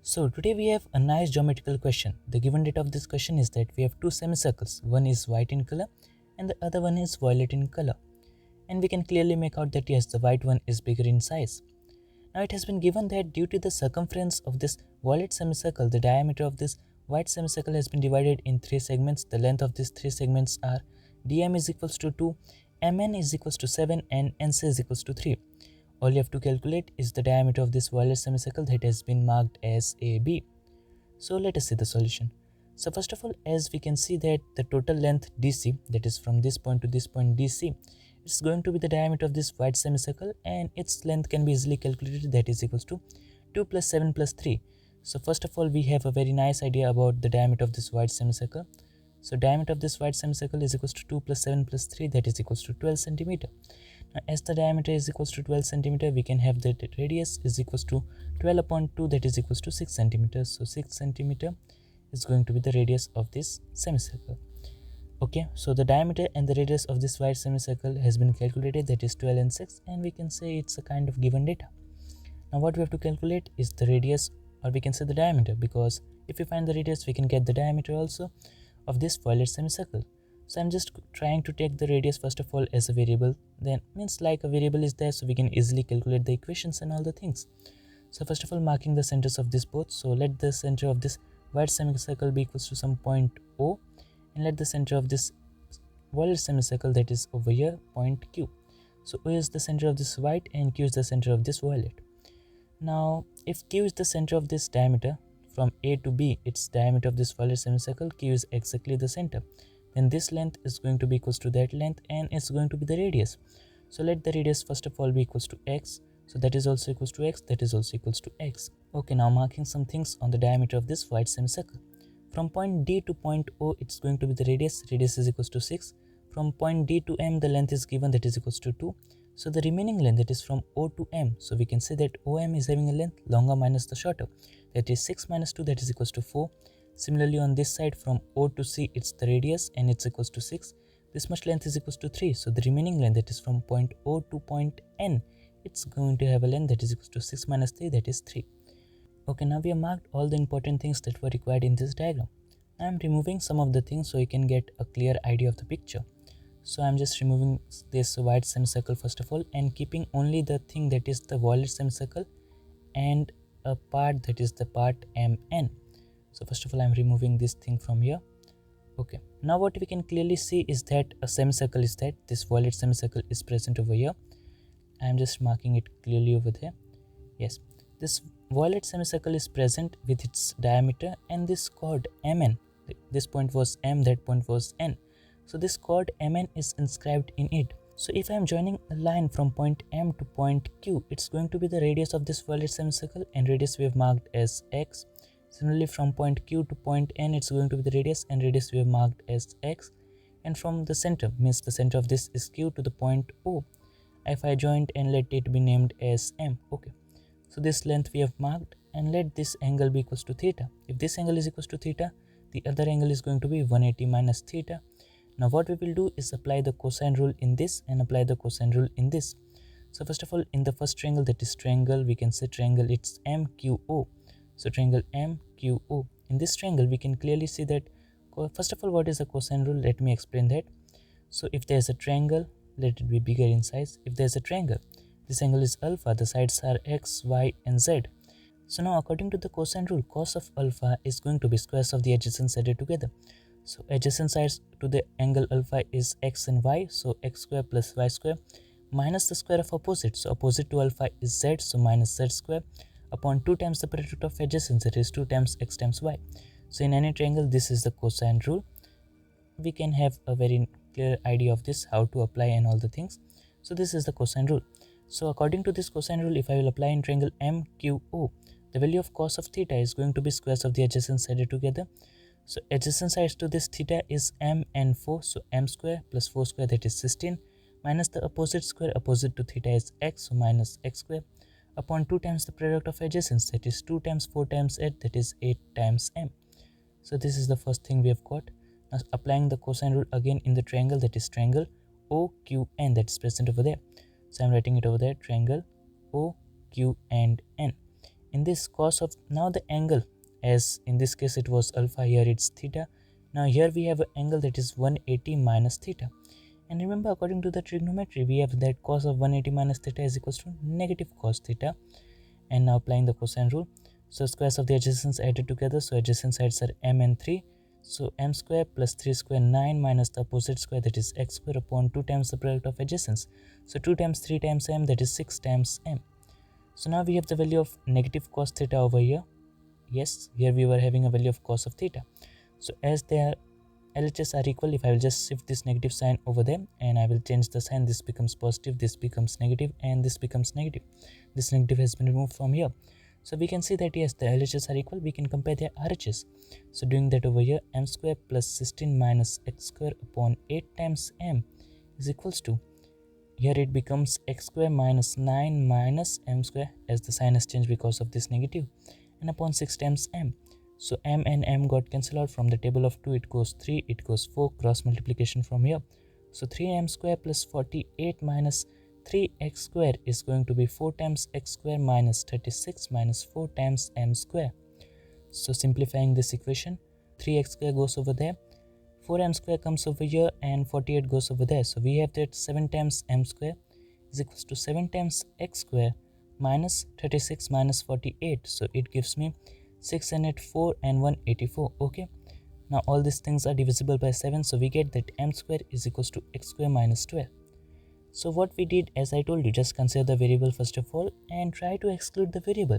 So today we have a nice geometrical question. The given data of this question is that we have two semicircles. One is white in color and the other one is violet in color. And we can clearly make out that yes, the white one is bigger in size. Now it has been given that due to the circumference of this violet semicircle, the diameter of this white semicircle has been divided in three segments. The length of these three segments are dm is equals to 2, mn is equals to 7 and nc is equals to 3. All you have to calculate is the diameter of this violet semicircle that has been marked as AB. So let us see the solution. So first of all, as we can see that the total length DC, that is from this point to this point DC, it's going to be the diameter of this white semicircle, and its length can be easily calculated, that is equals to 2 plus 7 plus 3. So first of all, we have a very nice idea about the diameter of this white semicircle. So diameter of this white semicircle is equals to 2 plus 7 plus 3, that is equals to 12 centimeter. Now as the diameter is equals to 12 centimeter, we can have that radius is equals to 12 upon 2, that is equals to 6 centimeters. So 6 centimeter is going to be the radius of this semicircle. Okay, so the diameter and the radius of this white semicircle has been calculated, that is 12 and 6, and we can say it's a kind of given data. Now what we have to calculate is the radius, or we can say the diameter, because if we find the radius we can get the diameter also of this violet semicircle. So I'm just trying to take the radius first of all as a variable, then means like a variable is there, so we can easily calculate the equations and all the things. So first of all, marking the centers of this both. So let the center of this white semicircle be equals to some point O, and let the center of this violet semicircle, that is over here, point Q. So O is the center of this white and Q is the center of this violet. Now if Q is the center of this diameter from A to B, its diameter of this violet semicircle, Q is exactly the center, then this length is going to be equals to that length and it's going to be the radius. So let the radius first of all be equals to x, so that is also equals to x, that is also equals to x. Okay, now marking some things on the diameter of this white semicircle. From point D to point O, it's going to be the radius is equals to 6. From point D to M, the length is given, that is equals to 2. So the remaining length, that is from O to M, so we can say that OM is having a length longer minus the shorter, that is 6 minus 2, that is equals to 4. Similarly on this side from O to C, it's the radius and it's equals to 6. This much length is equals to 3. So the remaining length, that is from point O to point N, it's going to have a length that is equals to 6 minus 3, that is 3. Okay, now we have marked all the important things that were required in this diagram. I am removing some of the things so you can get a clear idea of the picture. So I'm just removing this white semicircle first of all and keeping only the thing that is the violet semicircle and a part that is the part MN. So first of all, I'm removing this thing from here. Okay, now what we can clearly see is that a semicircle is that this violet semicircle is present over here. I'm just marking it clearly over there. Yes, this violet semicircle is present with its diameter and this chord MN. This point was M, that point was N. So this chord MN is inscribed in it. So if I am joining a line from point M to point Q, it's going to be the radius of this violet semicircle, and radius we have marked as X. Similarly from point Q to point N, it's going to be the radius, and radius we have marked as X. And from the center, means the center of this is Q, to the point O, if I joined and let it be named as M. Okay, so this length we have marked, and let this angle be equals to theta. If this angle is equals to theta, the other angle is going to be 180 minus theta. Now what we will do is apply the cosine rule in this and apply the cosine rule in this. So first of all, in the first triangle, that is triangle, we can say triangle it's MQO. So triangle MQO. In this triangle, we can clearly see that, first of all, what is a cosine rule? Let me explain that. So if there's a triangle, let it be bigger in size. If there's a triangle, this angle is alpha, the sides are X, Y and Z. So now according to the cosine rule, cos of alpha is going to be squares of the adjacent sides added together. So adjacent sides to the angle alpha is X and Y, so X square plus Y square minus the square of opposite. So opposite to alpha is Z, so minus Z square upon 2 times the product of adjacent, that is 2 times X times Y. So in any triangle, this is the cosine rule. We can have a very clear idea of this, how to apply and all the things. So this is the cosine rule. So according to this cosine rule, if I will apply in triangle MQO, the value of cos of theta is going to be squares of the adjacent sides together. So adjacent sides to this theta is M and 4, so M square plus 4 square, that is 16, minus the opposite square, opposite to theta is X, so minus X square, upon 2 times the product of adjacents, that is 2 times 4 times 8, that is 8 times M. So this is the first thing we have got. Now applying the cosine rule again in the triangle, that is triangle OQN, that is present over there. So I'm writing it over there, triangle OQ and N. in this cos of, now the angle, as in this case it was alpha, here it's theta. Now here we have an angle that is 180 minus theta. And remember, according to the trigonometry, we have that cos of 180 minus theta is equals to negative cos theta. And now applying the cosine rule, so squares of the adjacents added together, so adjacent sides are m and 3. So m square plus 3 square 9 minus the opposite square, that is x square, upon 2 times the product of adjacents. So 2 times 3 times m, that is 6 times m. So now we have the value of negative cos theta over here. Yes, here we were having a value of cos of theta. So as their LHS are equal, if I will just shift this negative sign over them and I will change the sign, this becomes positive, this becomes negative, and this becomes negative. This negative has been removed from here. So we can see that yes, the LHS are equal. We can compare their RHS. So doing that over here, m square plus 16 minus x square upon 8 times m is equals to, here it becomes x square minus 9 minus m square, as the sign has changed because of this negative, and upon 6 times m. So m and m got cancelled out. From the table of 2 it goes 3, it goes 4, cross multiplication from here. So 3m square plus 48 minus 3x square is going to be 4 times x square minus 36 minus 4 times m square. So simplifying this equation, 3x square goes over there, 4m square comes over here, and 48 goes over there. So we have that 7 times m square is equals to 7 times x square minus 36 minus 48. So it gives me 604 and 184. Okay, now all these things are divisible by 7, so we get that m square is equals to x square minus 12. So what we did, as I told you, just consider the variable first of all and try to exclude the variable.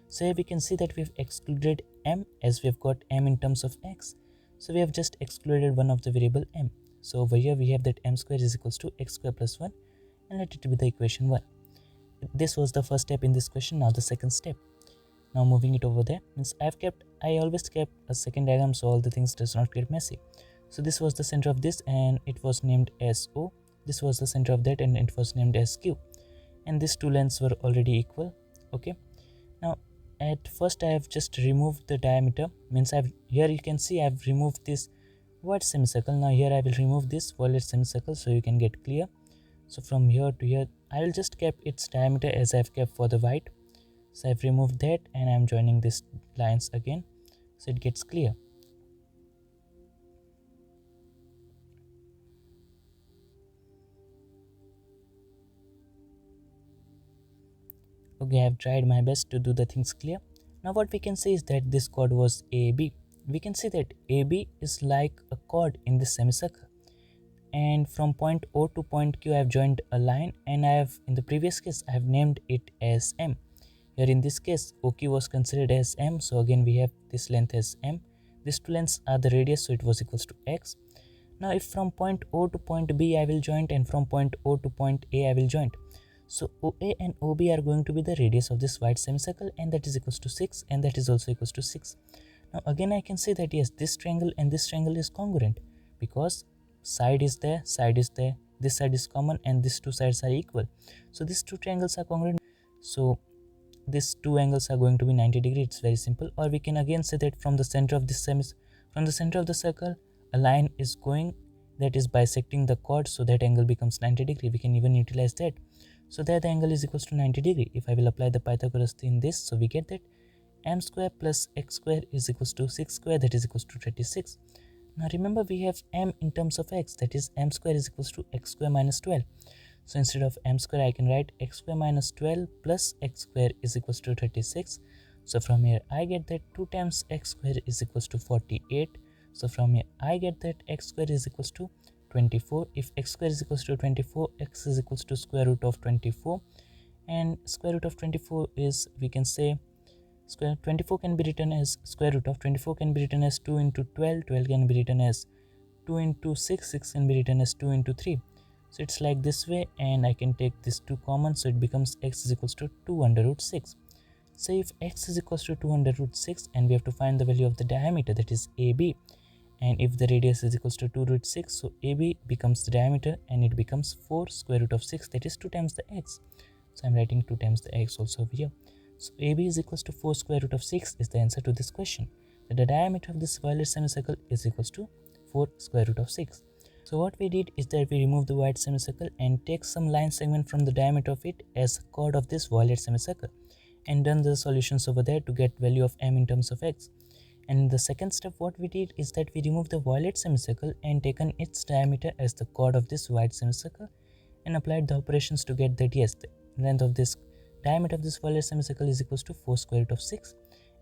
So here we can see that we've excluded m, as we've got m in terms of x. So we have just excluded one of the variable m. So over here we have that m square is equals to x square plus 1, and let it be the equation 1. This was the first step in this question. Now the second step. Now moving it over there, means I always kept a second diagram so all the things does not get messy. So this was the center of this and it was named as O. This was the center of that and it was named as Q. And these two lengths were already equal. Okay. Now at first I have just removed the diameter, means here you can see I've removed this white semicircle. Now here I will remove this violet semicircle so you can get clear. So from here to here I will just keep its diameter as I've kept for the white. So I've removed that and I'm joining these lines again so it gets clear. Okay, I've tried my best to do the things clear. Now what we can see is that this chord was AB. We can see that AB is like a chord in this semicircle. And from point O to point Q I have joined a line, and in the previous case I have named it as M. Here in this case OQ was considered as M, so again we have this length as M. These two lengths are the radius, so it was equals to X. Now if from point O to point B I will joint, and from point O to point A I will joint, so OA and OB are going to be the radius of this white semicircle, and that is equals to 6, and that is also equals to 6. Now again I can say that yes, this triangle and this triangle is congruent because side is there, this side is common, and these two sides are equal. So these two triangles are congruent. So these two angles are going to be 90 degrees. It's very simple. Or we can again say that from the center of this from the center of the circle a line is going that is bisecting the chord, so that angle becomes 90 degrees. We can even utilize that. So there the angle is equals to 90 degrees. If I will apply the Pythagoras in this, so we get that m square plus x square is equals to 6 square, that is equals to 36. Now remember we have m in terms of x, that is m square is equals to x square minus 12. So instead of m square I can write x square minus 12 plus x square is equals to 36. So from here I get that 2 times x square is equals to 48. So from here I get that x square is equals to 24. If x square is equals to 24, x is equals to square root of 24, and square root of 24 is, we can say, square 24 can be written as square root of 24 can be written as 2 into 12, 12 can be written as 2 into 6, 6 can be written as 2 into 3. So it's like this way, and I can take this 2 common, so it becomes x is equals to 2 under root 6. So if x is equals to 2 under root 6, and we have to find the value of the diameter, that is AB, and if the radius is equals to 2 root 6, so AB becomes the diameter, and it becomes 4 square root of 6, that is 2 times the x. So I'm writing 2 times the x also over here. So AB is equals to 4 square root of 6 is the answer to this question. That the diameter of this violet semicircle is equals to 4 square root of 6. So what we did is that we remove the white semicircle and take some line segment from the diameter of it as chord of this violet semicircle. and done the solutions over there to get value of m in terms of x. And the second step what we did is that we removed the violet semicircle and taken its diameter as the chord of this white semicircle and applied the operations to get that yes, the length of this diameter of this violet semicircle is equals to 4 square root of 6,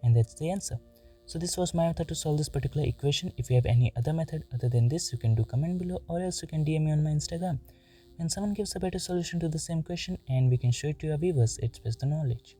and that's the answer. So this was my method to solve this particular equation. If you have any other method other than this, you can do comment below, or else you can DM me on my Instagram. When someone gives a better solution to the same question and we can show it to our viewers, it spreads the knowledge.